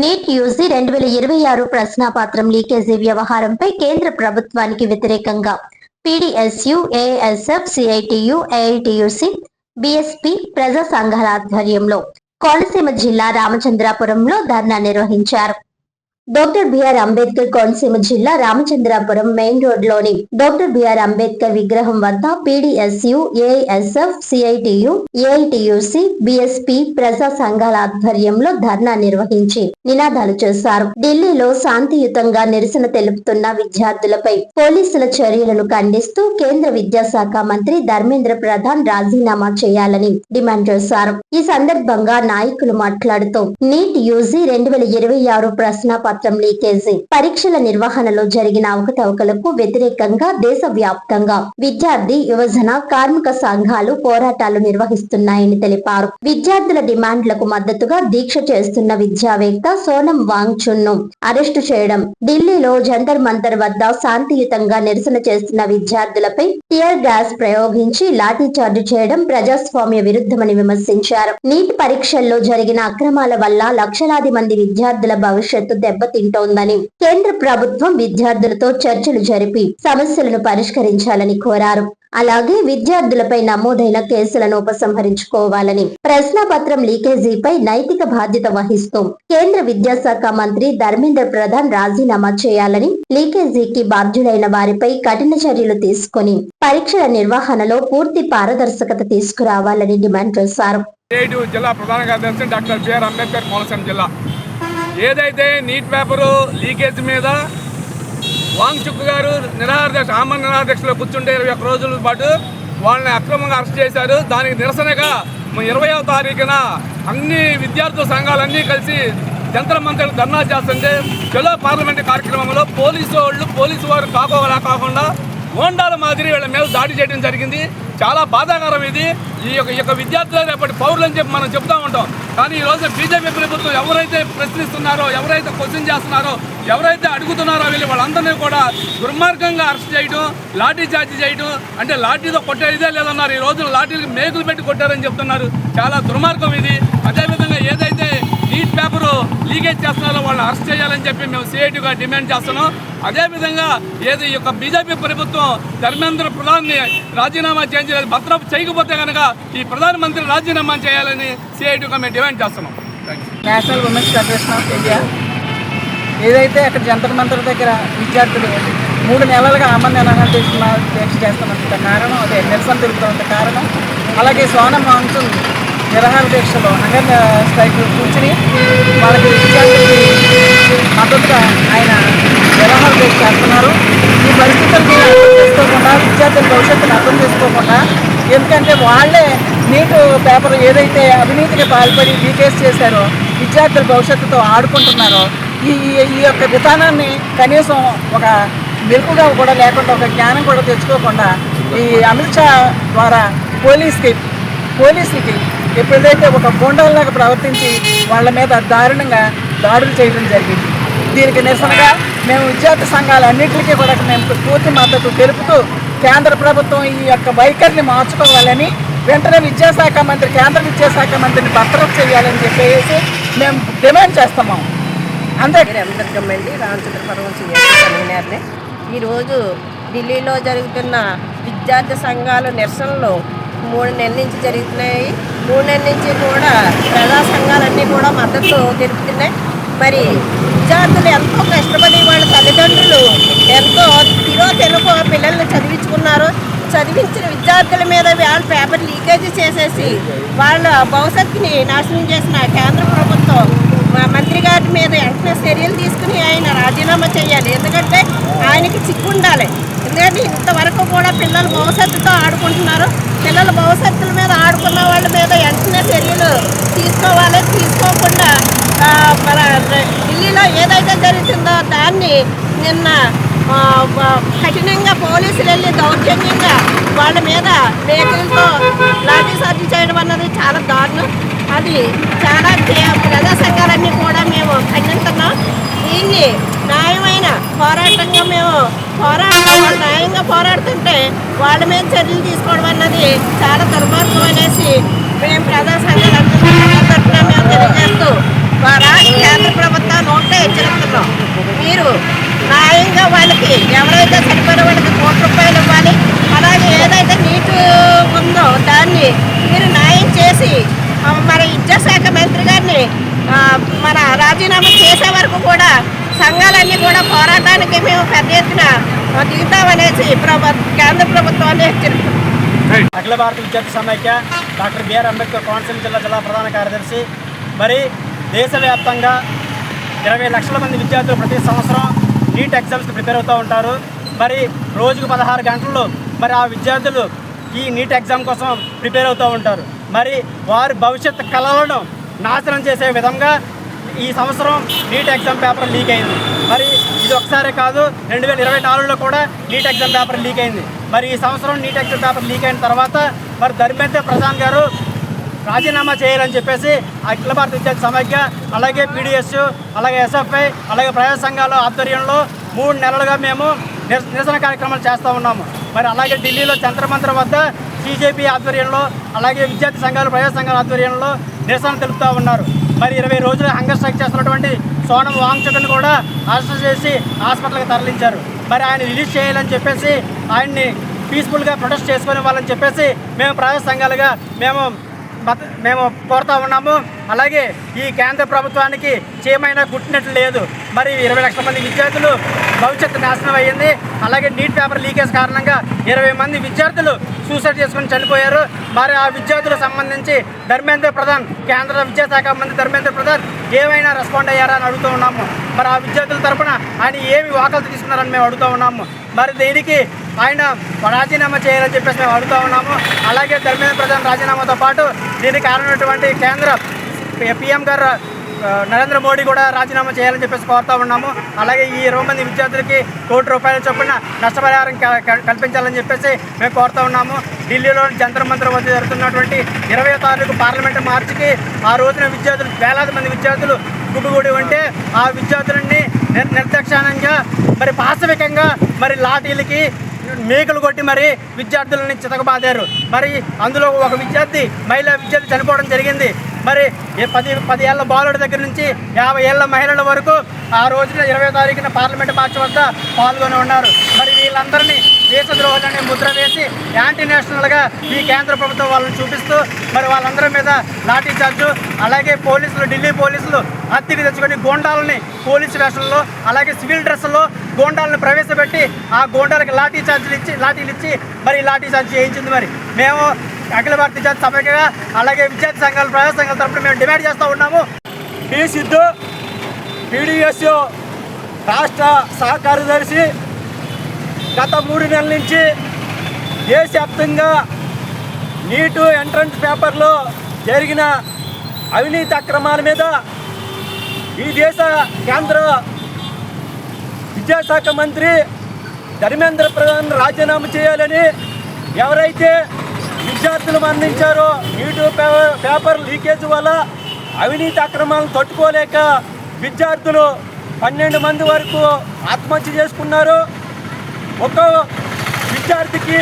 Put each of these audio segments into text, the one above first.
NEET UG 2026 ప్రశ్నాపత్రం leakage వ్యవహారంపై కేంద్ర ప్రభుత్వానికి వ్యతిరేకంగా PDSU, AISF, CITU, AITUC, BSP ప్రజా సంఘాల ఆధ్వర్యంలో కోనసీమ జిల్లా రామచంద్రాపురంలో ధర్నా నిర్వహించారు. డాక్టర్ బిఆర్ అంబేద్కర్ కోనసీమ జిల్లా రామచంద్రాపురం మెయిన్ రోడ్ లోని డాక్టర్ బిఆర్ అంబేద్కర్ విగ్రహం వద్ద PDSU, AISF, CITU, AITUC, BSP ప్రజా సంఘాల ఆధ్వర్యంలో ధర్నా నిర్వహించి నినాదాలు చేశారు. ఢిల్లీలో శాంతియుతంగా నిరసన తెలుపుతున్న విద్యార్థులపై పోలీసుల చర్యలను ఖండిస్తూ కేంద్ర విద్యాశాఖ మంత్రి ధర్మేంద్ర ప్రధాన్ రాజీనామా చేయాలని డిమాండ్ చేశారు. ఈ సందర్భంగా నాయకులు మాట్లాడుతూ నీట్ యూజీ 2026 ప్రశ్నాపత్రం లీకేజీ పరీక్షల నిర్వహణలో జరిగిన అవకతవకలకు వ్యతిరేకంగా దేశవ్యాప్తంగా విద్యార్థి, యువజన, కార్మిక సంఘాలు పోరాటాలు నిర్వహిస్తున్నాయని తెలిపారు. విద్యార్థుల డిమాండ్లకు మద్దతుగా దీక్ష చేస్తున్న విద్యావేత్త సోనం వాంగ్చుక్ ను అరెస్టు చేయడం, ఢిల్లీలో జంతర్ మంతర్ వద్ద శాంతియుతంగా నిరసన చేస్తున్న విద్యార్థులపై టియర్ గ్యాస్ ప్రయోగించి లాఠీ చార్జ్ చేయడం ప్రజాస్వామ్య విరుద్ధమని విమర్శించారు. నీట్ పరీక్షల్లో జరిగిన అక్రమాల వల్ల లక్షలాది మంది విద్యార్థుల భవిష్యత్తు దెబ్బతింటోందని, కేంద్ర ప్రభుత్వం విద్యార్థులతో చర్చలు జరిపి సమస్యలను పరిష్కరించాలని కోరారు. అలాగే విద్యార్థులపై నమోదైన కేసులను ఉపసంహరించుకోవాలని, ప్రశ్నాపత్రం లీకేజీపై నైతిక బాధ్యత వహిస్తూ కేంద్ర విద్యాశాఖ మంత్రి ధర్మేంద్ర ప్రధాన్ రాజీనామా చేయాలని, లీకేజీకి బాధ్యులైన వారిపై కఠిన చర్యలు తీసుకుని పరీక్షల నిర్వహణలో పూర్తి పారదర్శకత తీసుకురావాలని డిమాండ్ చేశారు. జిల్లా ప్రధాన కార్యదర్శి డాక్టర్ బిఆర్ అంబేద్కర్ కోనసీమ జిల్లా. ఏదైతే నీట్ పేపరు లీకేజ్ మీద వాంగ్చుక్ గారు ఆమరణ నిరాహారదీక్షలో కూర్చుంటే 21 రోజుల పాటు వాళ్ళని అక్రమంగా అరెస్ట్ చేశారు. దానికి నిరసనగా 20వ తారీఖున అన్ని విద్యార్థుల సంఘాలన్నీ కలిసి జంతర్ మంతర్ ధర్నా చేస్తుంటే చలో పార్లమెంటు కార్యక్రమంలో పోలీసు వారు కాకుండా హోండాల మాదిరి వీళ్ళ మీద దాడి చేయడం జరిగింది. చాలా బాధాకరం ఇది. ఈ యొక్క విద్యార్థులు రేపటి పౌరులు అని చెప్పి మనం చెప్తా ఉంటాం. కానీ ఈరోజు బీజేపీ ప్రభుత్వం ఎవరైతే ప్రశ్నిస్తున్నారో, ఎవరైతే క్వశ్చన్ చేస్తున్నారో, ఎవరైతే అడుగుతున్నారో వాళ్ళందరినీ కూడా దుర్మార్గంగా అరెస్ట్ చేయడం, లాఠీ చార్జ్ చేయడం, అంటే లాఠీతో కొట్టేదే లేదన్నారు. ఈ రోజు లాఠీలకు మేకులు పెట్టి కొట్టారని చెప్తున్నారు. చాలా దుర్మార్గం ఇది. అదేవిధంగా ఏదైతే నీట్ పేపరు లీకేజ్ చేస్తున్నారో వాళ్ళని అరెస్ట్ చేయాలని చెప్పి మేము సిఐటిగా డిమాండ్ చేస్తున్నాం. అదేవిధంగా ఏది యొక్క బీజేపీ ప్రభుత్వం ధర్మేంద్ర ప్రధాన్ని రాజీనామా చేయాలి, భద్రత చేయకపోతే కనుక ఈ ప్రధానమంత్రి రాజీనామా చేయాలని సిఐటిగా మేము డిమాండ్ చేస్తున్నాం. National women's federation of India ఏదైతే అక్కడ జంతర్ మంతర్ దగ్గర విద్యార్థులు 3 నెలలుగా ఆమరణ నిరాహార దీక్ష చేస్తున్నంత కారణం, అదే నిరసన తెలుపుతున్నంత కారణం, అలాగే సోనం వాంగ్చుక్ నిరాహార దీక్షలో హంగర్ స్ట్రైక్ కూర్చుని వాళ్ళకి విద్యార్థులకి మద్దతుగా ఆయన నిరాహార దీక్ష చేస్తున్నారు. ఈ పరిస్థితుల్ని అర్థం చేసుకోకుండా, విద్యార్థుల భవిష్యత్తును అర్థం చేసుకోకుండా, ఎందుకంటే వాళ్ళే నీట్ పేపర్ ఏదైతే అవినీతికి పాల్పడి లీకేజ్ చేశారో విద్యార్థుల భవిష్యత్తుతో ఆడుకుంటున్నారో ఈ యొక్క విధానాన్ని కనీసం ఒక మెరుపుగా కూడా లేకుండా, ఒక జ్ఞానం కూడా తెచ్చుకోకుండా ఈ అమిత్ షా ద్వారా పోలీసులకి ఎప్పుడైతే ఒక గూండాల్లాగా ప్రవర్తించి వాళ్ళ మీద దారుణంగా దాడులు చేయడం జరిగింది. దీనికి నిరసనగా మేము విద్యార్థి సంఘాలన్నింటికీ కూడా మేము పూర్తి మద్దతు తెలుపుతూ కేంద్ర ప్రభుత్వం ఈ యొక్క వైఖరిని మార్చుకోవాలని, వెంటనే కేంద్ర విద్యాశాఖ మంత్రిని బర్తరఫ్ చేయాలని చెప్పేసి మేము డిమాండ్ చేస్తున్నాం. అందరికీ రామచంద్రపురం కన్వీనర్ని. ఈరోజు ఢిల్లీలో జరుగుతున్న విద్యార్థి సంఘాల నిరసనలు 3 నెలల నుంచి జరుగుతున్నాయి. 3 నెలల నుంచి కూడా ప్రజా సంఘాలన్నీ కూడా మద్దతు తెలుపుతున్నాయి. మరి విద్యార్థులు ఎంతో కష్టపడి వాళ్ళ తల్లిదండ్రులు ఎంతో తెలుగు పిల్లల్ని చదివించుకున్నారు. చదివించిన విద్యార్థుల మీద వాళ్ళ పేపర్ లీకేజీ చేసేసి వాళ్ళ భవిష్యత్తుని నాశనం చేసిన కేంద్ర ప్రభుత్వం మంత్రి గారి మీద వెంటనే చర్యలు తీసుకుని ఆయన రాజీనామా చేయాలి. ఎందుకంటే ఆయనకి చిక్కు ఉండాలి. ఎందుకంటే ఇంతవరకు కూడా పిల్లల భవిష్యత్తుతో ఆడుకుంటున్నారు. పిల్లల భవిష్యత్తుల మీద ఆడుకున్న వాళ్ళ మీద వెంటనే చర్యలు తీసుకోవాలి. తీసుకోకుండా మన ఢిల్లీలో ఏదైతే జరుగుతుందో దాన్ని నిన్న కఠినంగా పోలీసులు వెళ్ళి దౌర్జన్యంగా వాళ్ళ మీద మేకలతో లాఠీ చార్జ్ చేయడం అన్నది చాలా దారుణం. అది చాలా ప్రజా సంఘాలన్నీ కూడా మేము ఖండిస్తున్నాం. దీన్ని న్యాయమైన పోరాటంగా మేము న్యాయంగా పోరాడుతుంటే వాళ్ళ మీద చర్యలు తీసుకోవడం అన్నది చాలా దుర్మార్గం అనేసి మేము ప్రజా సంఘాలందరూ మేము తెలియజేస్తూ ద్వారా కేంద్ర ప్రభుత్వం నోటే హెచ్చరిస్తున్నాం. మీరు న్యాయంగా వాళ్ళకి ఎవరైతే చనిపోయిన వాళ్ళకి ₹1,00,00,000 ఇవ్వాలి. అలాగే ఏదైతే నీటు ఉందో దాన్ని మీరు న్యాయం చేసి మన విద్యాశాఖ మంత్రి గారిని మన రాజీనామా చేసే వరకు కూడా సంఘాలన్నీ కూడా పోరాటానికి మేము పెద్ద ఎత్తున దిగుతామనేసి కేంద్ర ప్రభుత్వాన్ని హెచ్చరిస్తున్నాం. అఖిల భారత విద్యార్థి సమైక్య డాక్టర్ బిఆర్ అంబేద్కర్ కోనసీమ జిల్లా ప్రధాన కార్యదర్శి. మరి దేశవ్యాప్తంగా 20 లక్షల మంది విద్యార్థులు ప్రతి సంవత్సరం నీట్ ఎగ్జామ్స్కి ప్రిపేర్ అవుతూ ఉంటారు. మరి రోజుకు 16 గంటలు మరి ఆ విద్యార్థులు ఈ నీట్ ఎగ్జామ్ కోసం ప్రిపేర్ అవుతూ ఉంటారు. మరి వారి భవిష్యత్ కళలను నాశనం చేసే విధంగా ఈ సంవత్సరం నీట్ ఎగ్జామ్ పేపర్ లీక్ అయింది. మరి ఇది ఒకసారి కాదు, 2024లో కూడా నీట్ ఎగ్జామ్ పేపర్ లీక్ అయింది. మరి ఈ సంవత్సరం నీట్ ఎగ్జామ్ పేపర్ లీక్ అయిన తర్వాత మరి ధర్మేంద్ర ప్రధాన్ గారు రాజీనామా చేయాలని చెప్పేసి అఖిల భారత విద్యార్థి సమైక్య, అలాగే పీడిఎస్, అలాగే ఎస్ఎఫ్ఐ, అలాగే ప్రజా సంఘాల ఆధ్వర్యంలో 3 నెలలుగా మేము నిరసన కార్యక్రమాలు చేస్తూ ఉన్నాము. మరి అలాగే ఢిల్లీలో జంతర్ మంతర్ వద్ద బీజేపీ ఆధ్వర్యంలో, అలాగే విద్యార్థి సంఘాలు, ప్రజా సంఘాల ఆధ్వర్యంలో నిరసన తెలుపుతూ ఉన్నారు. మరి 20 రోజులు హంగర్ స్ట్రైక్ చేస్తున్నటువంటి సోనం వాంగ్చుక్ను కూడా అరెస్ట్ చేసి హాస్పిటల్కి తరలించారు. మరి ఆయన రిలీజ్ చేయాలని చెప్పేసి, ఆయన్ని పీస్ఫుల్గా ప్రొటెస్ట్ చేసుకునే వాళ్ళని చెప్పేసి మేము ప్రజా సంఘాలుగా మేము కోరుతూ ఉన్నాము. అలాగే ఈ కేంద్ర ప్రభుత్వానికి చేయమైనా గుట్టినట్లు లేదు. మరి 20 లక్షల మంది విద్యార్థులు భవిష్యత్తు నాశనం అయ్యింది. అలాగే నీట్ పేపర్ లీకేజ్ కారణంగా 20 మంది విద్యార్థులు సూసైడ్ చేసుకుని చనిపోయారు. మరి ఆ విద్యార్థులకు సంబంధించి ధర్మేంద్ర ప్రధాన్, కేంద్ర విద్యాశాఖ మంత్రి ధర్మేంద్ర ప్రధాన్ ఏమైనా రెస్పాండ్ అయ్యారా అని అడుగుతూ ఉన్నాము. మరి ఆ విద్యార్థుల తరఫున ఆయన ఏమి వాకలు తీసుకున్నారని మేము అడుగుతూ ఉన్నాము. మరి దీనికి ఆయన రాజీనామా చేయాలని చెప్పేసి మేము అడుగుతూ ఉన్నాము. అలాగే ధర్మేంద్ర ప్రధాన్ రాజీనామాతో పాటు దీనికి కారణమైనటువంటి కేంద్ర PM గారు నరేంద్ర మోడీ కూడా రాజీనామా చేయాలని చెప్పేసి కోరుతూ ఉన్నాము. అలాగే ఈ 20 మంది విద్యార్థులకి ₹1,00,00,000 చొప్పున నష్టపరిహారం కల్పించాలని చెప్పేసి మేము కోరుతూ ఉన్నాము. ఢిల్లీలో జంతర్ మంతర్ వద్ద జరుగుతున్నటువంటి 20వ తారీఖు పార్లమెంటు మార్చికి ఆ రోజున విద్యార్థులు, వేలాది మంది విద్యార్థులు గుమిగూడి ఉంటే ఆ విద్యార్థులని నిర్దాక్షిణ్యంగా మరి పాశవికంగా మరి లాఠీలకి మేకలు కొట్టి మరి విద్యార్థులని చితకబాదారు. మరి అందులో ఒక మహిళా విద్యార్థి చనిపోవడం జరిగింది. మరి 10 ఏళ్ల బాలుడి దగ్గర నుంచి 50 ఏళ్ల మహిళల వరకు ఆ రోజున 20వ తారీఖున పార్లమెంట్ మార్చి వద్ద పాల్గొని ఉన్నారు. మరి వీళ్ళందరినీ దేశద్రోహులని ముద్ర వేసి యాంటీ నేషనల్గా ఈ కేంద్ర ప్రభుత్వం వాళ్ళని చూపిస్తూ మరి వాళ్ళందరి మీద లాఠీ చార్జు, అలాగే పోలీసులు, ఢిల్లీ పోలీసులు అద్దెకి తెచ్చుకొని గోండాలని పోలీసు వేషంలో, అలాగే సివిల్ డ్రెస్సుల్లో గోండాలను ప్రవేశపెట్టి ఆ గోండాలకి లాఠీలు ఇచ్చి మరి లాఠీ చార్జ్ చేయించింది. మరి మేము అఖిల భారత విద్యార్థి సమైక్యగా, అలాగే విద్యార్థి సంఘాలు, ప్రజా సంఘాల తరఫున మేము డిమాండ్ చేస్తూ ఉన్నాము. పి సిద్ధు పీడిఎస్ రాష్ట్ర సహకార్యదర్శి గత 3 నెలల నుంచి దేశవ్యాప్తంగా నీటు ఎంట్రన్స్ పేపర్లో జరిగిన అవినీతి అక్రమాల మీద ఈ దేశ కేంద్ర విద్యాశాఖ మంత్రి ధర్మేంద్ర ప్రధాన్ రాజీనామా చేయాలని, ఎవరైతే విద్యార్థులు మరణించారో నీటు పేపర్ లీకేజ్ వల్ల అవినీతి అక్రమాలను తట్టుకోలేక విద్యార్థులు 12 మంది వరకు ఆత్మహత్య చేసుకున్నారు. ఒక్కో విద్యార్థికి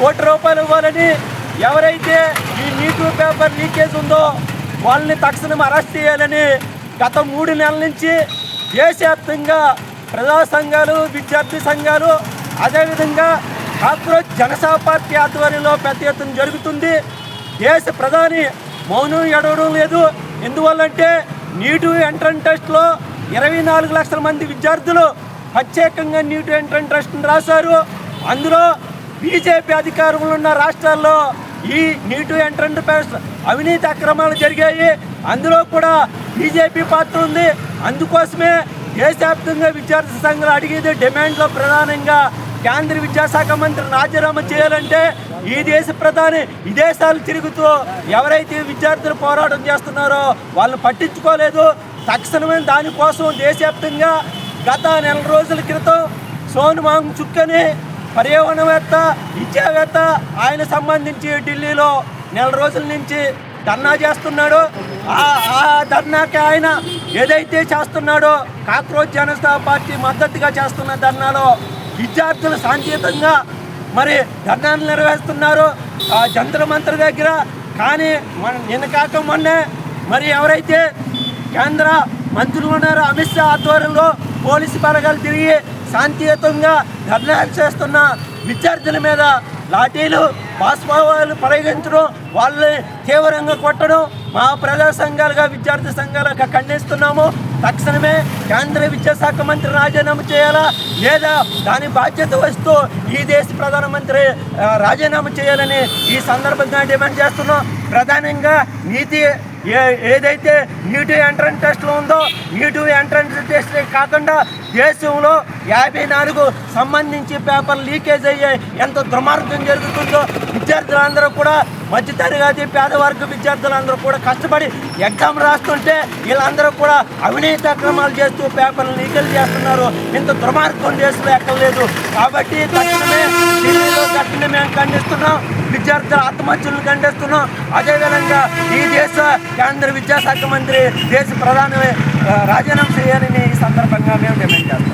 ₹1,00,00,000 ఇవ్వాలని, ఎవరైతే ఈ నీటు పేపర్ లీకేజ్ ఉందో వాళ్ళని తక్షణం అరెస్ట్ చేయాలని గత 3 నెలల నుంచి దేశవ్యాప్తంగా ప్రజా సంఘాలు, విద్యార్థి సంఘాలు, అదేవిధంగా కాక్రోచ్ జనసేన పార్టీ ఆధ్వర్యంలో పెద్ద ఎత్తున జరుగుతుంది. దేశ ప్రధాని మౌనం ఎడవడం లేదు. ఎందువల్లంటే నీటు ఎంట్రన్స్ టెస్ట్లో 24 లక్షల మంది విద్యార్థులు ప్రత్యేకంగా నీటు ఎంట్రన్స్ టెస్ట్ని రాశారు. అందులో బీజేపీ అధికారంలో ఉన్న రాష్ట్రాల్లో ఈ నీటు ఎంట్రన్స్ టెస్ట్ అవినీతి అక్రమాలు జరిగాయి. అందులో కూడా బీజేపీ పాత్ర ఉంది. అందుకోసమే దేశవ్యాప్తంగా విద్యార్థి సంఘాలు అడిగేది డిమాండ్లో ప్రధానంగా కేంద్ర విద్యాశాఖ మంత్రి రాజీనామా చేయాలంటే ఈ దేశ ప్రధాని విదేశాలు తిరుగుతూ ఎవరైతే విద్యార్థులు పోరాటం చేస్తున్నారో వాళ్ళు పట్టించుకోలేదు. తక్షణమే దానికోసం దేశవ్యాప్తంగా గత 4 రోజుల క్రితం సోనం వాంగ్చుక్ అని పర్యావరణవేత్త, విద్యావేత్త, ఆయన సంబంధించి ఢిల్లీలో 4 రోజుల నుంచి ధర్నా చేస్తున్నాడు. ఆ ధర్నాకి ఆయన ఏదైతే చేస్తున్నాడో కాక్రోచ్ జనసేన పార్టీ మద్దతుగా చేస్తున్న ధర్నాలో విద్యార్థులు శాంతియుతంగా మరి ధర్నాలు నిర్వహిస్తున్నారు జంతర్ మంతర్ దగ్గర. కానీ నిన్న కాక మొన్నే మరి ఎవరైతే కేంద్ర మంత్రులు ఉన్నారు అమిత్ షా ఆధ్వర్యంలో పోలీసు బలగాలు తిరిగి శాంతియుతంగా ధర్నాలు చేస్తున్న విద్యార్థుల మీద లాఠీలు బాష్పాలు ప్రయోగించడం, వాళ్ళని తీవ్రంగా కొట్టడం మా ప్రజా సంఘాలుగా విద్యార్థి సంఘాలుగా ఖండిస్తున్నాము. తక్షణమే కేంద్ర విద్యాశాఖ మంత్రి రాజీనామా చేయాలా లేదా దాని బాధ్యత వస్తూ ఈ దేశ ప్రధానమంత్రి రాజీనామా చేయాలని ఈ సందర్భంగా డిమాండ్ చేస్తున్నాం. ప్రధానంగా ఏదైతే నీటి ఎంట్రన్స్ టెస్ట్లో ఉందో నీటి ఎంట్రన్స్ టెస్ట్ కాకుండా దేశంలో 54 సంబంధించి పేపర్ లీకేజ్ అయ్యే ఎంత దుర్మార్గం జరుగుతుందో విద్యార్థులందరూ కూడా మధ్యతరగతి పేదవర్గ విద్యార్థులందరూ కూడా కష్టపడి ఎగ్జామ్ రాస్తుంటే వీళ్ళందరూ కూడా అవినీతి అక్రమాలు చేస్తూ పేపర్లు లీకేజ్ చేస్తున్నారు. ఇంత దుర్మార్గం దేశంలో ఎక్కలేదు. కాబట్టి తక్షణమే ఢిల్లీలో ఘటన మేము ఖండిస్తున్నాం, విద్యార్థుల ఆత్మహత్యలను ఖండిస్తున్నాం. అదేవిధంగా ఈ దేశ కేంద్ర విద్యాశాఖ మంత్రి దేశ ప్రధాని రాజీనామా చేయాలని ఈ సందర్భంగా మేము డిమాండ్ చేస్తాం.